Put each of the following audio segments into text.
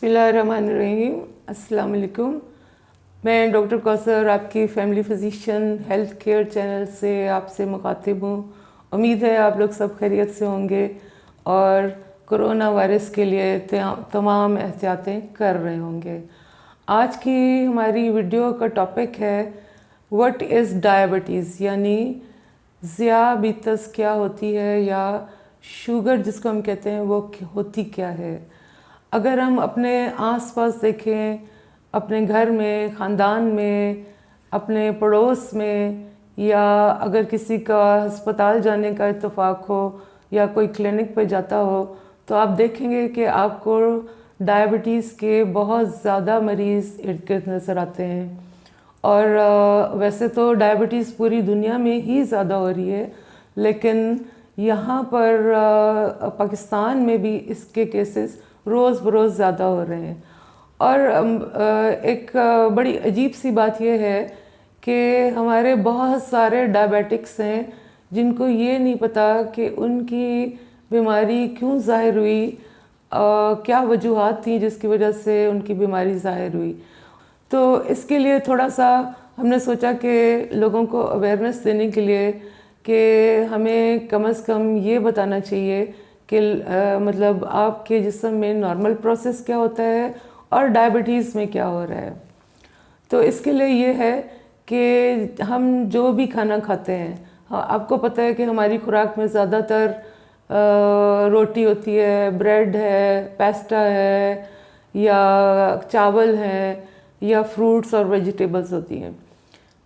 बिस्मिल्लाहिर्रहमानिर्रहीम। अस्सलाम वालेकुम। मैं डॉक्टर कौसर आपकी family physician health care channel से आपसे मुखातिब हूँ। उम्मीद है आप लोग सब खैरियत से होंगे और कोरोना वायरस के लिए तमाम एहतियातें कर रहे होंगे। आज की हमारी वीडियो का टॉपिक है व्हाट इज़ डायबिटीज़, यानी ज़ियाबितस क्या होती है या शुगर जिसको हम कहते हैं वो होती क्या है। अगर हम अपने आसपास देखें, अपने घर में, ख़ानदान में, अपने पड़ोस में, या अगर किसी का अस्पताल जाने का इत्तेफाक हो या कोई क्लिनिक पे जाता हो, तो आप देखेंगे कि आपको डायबिटीज़ के बहुत ज़्यादा मरीज़ इर्द गिर्द नज़र आते हैं। और वैसे तो डायबिटीज़ पूरी दुनिया में ही ज़्यादा हो रही है, लेकिन यहाँ पर पाकिस्तान में भी इसके केसेस रोज़ बरोज़ ज़्यादा हो रहे हैं। और एक बड़ी अजीब सी बात यह है कि हमारे बहुत सारे डायबिटिक्स हैं जिनको ये नहीं पता कि उनकी बीमारी क्यों ज़ाहिर हुई, क्या वजूहात थी जिसकी वजह से उनकी बीमारी ज़ाहिर हुई। तो इसके लिए थोड़ा सा हमने सोचा कि लोगों को अवेयरनेस देने के लिए कि हमें कम से कम ये बताना चाहिए कि मतलब आपके जिस्म में नॉर्मल प्रोसेस क्या होता है और डायबिटीज़ में क्या हो रहा है। तो इसके लिए ये है कि हम जो भी खाना खाते हैं, आपको पता है कि हमारी खुराक में ज़्यादातर रोटी होती है, ब्रेड है, पास्ता है, या चावल है, या फ्रूट्स और वेजिटेबल्स होती हैं।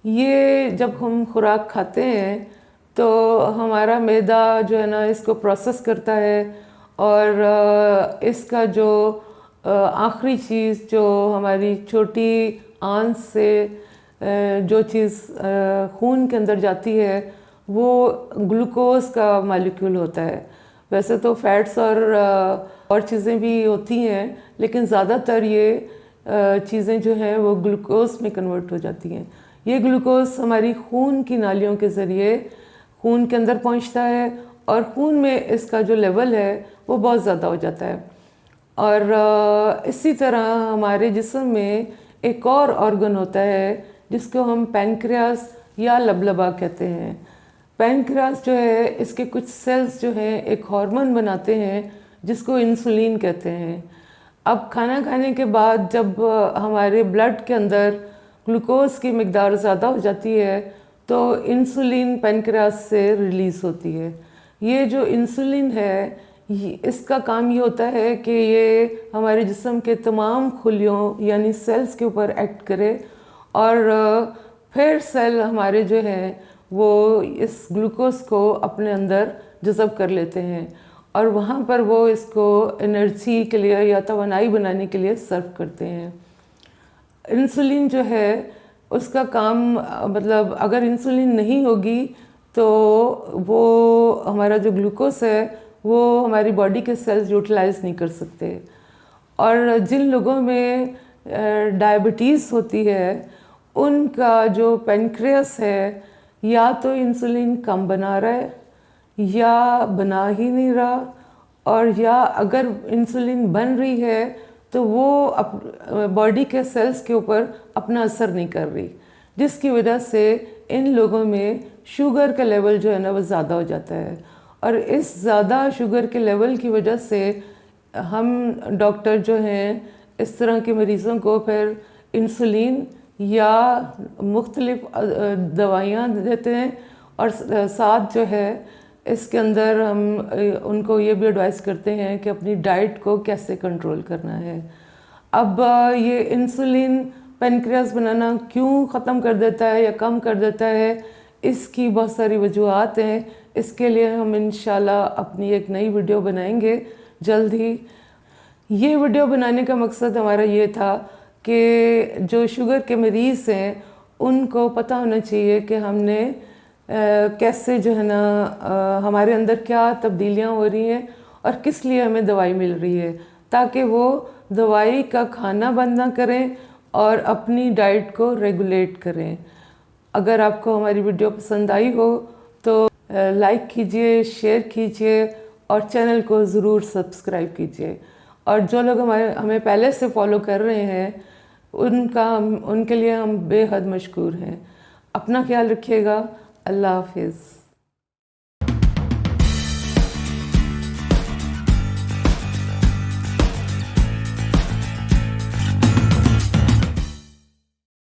ये जब हम खुराक खाते हैं तो हमारा मैदा जो है ना इसको प्रोसेस करता है, और इसका जो आखिरी चीज़ जो हमारी छोटी आंत से जो चीज़ खून के अंदर जाती है वो ग्लूकोज का मॉलिक्यूल होता है। वैसे तो फैट्स और चीज़ें भी होती हैं, लेकिन ज़्यादातर ये चीज़ें जो हैं वो ग्लूकोज में कन्वर्ट हो जाती हैं। ये ग्लूकोज हमारी खून की नालियों के ज़रिए खून के अंदर पहुंचता है, और खून में इसका जो लेवल है वो बहुत ज़्यादा हो जाता है। और इसी तरह हमारे जिस्म में एक और ऑर्गन होता है जिसको हम पैंक्रियास या लबलबा कहते हैं। पैंक्रियास जो है इसके कुछ सेल्स जो हैं एक हार्मोन बनाते हैं जिसको इंसुलिन कहते हैं। अब खाना खाने के बाद जब हमारे ब्लड के अंदर ग्लूकोज की मिकदार ज़्यादा हो जाती है तो इंसुलिन पैंक्रियास से रिलीज़ होती है। ये जो इंसुलिन है इसका काम ये होता है कि ये हमारे जिस्म के तमाम खुलियों यानी सेल्स के ऊपर एक्ट करे, और फिर सेल हमारे जो हैं वो इस ग्लूकोज को अपने अंदर जज़ब कर लेते हैं, और वहाँ पर वो इसको एनर्जी के लिए या तवानाई बनाने के लिए सर्व करते हैं। इंसुलिन जो है उसका काम मतलब अगर इंसुलिन नहीं होगी तो वो हमारा जो ग्लूकोज है वो हमारी बॉडी के सेल्स यूटिलाइज नहीं कर सकते। और जिन लोगों में डायबिटीज़ होती है उनका जो पैंक्रियास है या तो इंसुलिन कम बना रहा है या बना ही नहीं रहा, और या अगर इंसुलिन बन रही है तो वो बॉडी के सेल्स के ऊपर अपना असर नहीं कर रही, जिसकी वजह से इन लोगों में शुगर का लेवल जो है ना वो ज़्यादा हो जाता है। और इस ज़्यादा शुगर के लेवल की वजह से हम डॉक्टर जो हैं इस तरह के मरीज़ों को फिर इंसुलिन या मुख्तलिफ दवाइयाँ देते हैं, और साथ जो है इसके अंदर हम उनको ये भी एडवाइस करते हैं कि अपनी डाइट को कैसे कंट्रोल करना है। अब ये इंसुलिन पैनक्रियास बनाना क्यों ख़त्म कर देता है या कम कर देता है, इसकी बहुत सारी वजूहात हैं। इसके लिए हम इंशाल्लाह अपनी एक नई वीडियो बनाएंगे जल्द ही। ये वीडियो बनाने का मकसद हमारा ये था कि जो शुगर के मरीज़ हैं उनको पता होना चाहिए कि हमने कैसे जो है ना हमारे अंदर क्या तब्दीलियाँ हो रही हैं और किस लिए हमें दवाई मिल रही है, ताकि वो दवाई का खाना बंद ना करें और अपनी डाइट को रेगुलेट करें। अगर आपको हमारी वीडियो पसंद आई हो तो लाइक कीजिए, शेयर कीजिए और चैनल को ज़रूर सब्सक्राइब कीजिए। और जो लोग हमें पहले से फॉलो कर रहे हैं उनके लिए हम बेहद मशकूर हैं। अपना ख्याल रखिएगा। अल्लाह हाफिज़।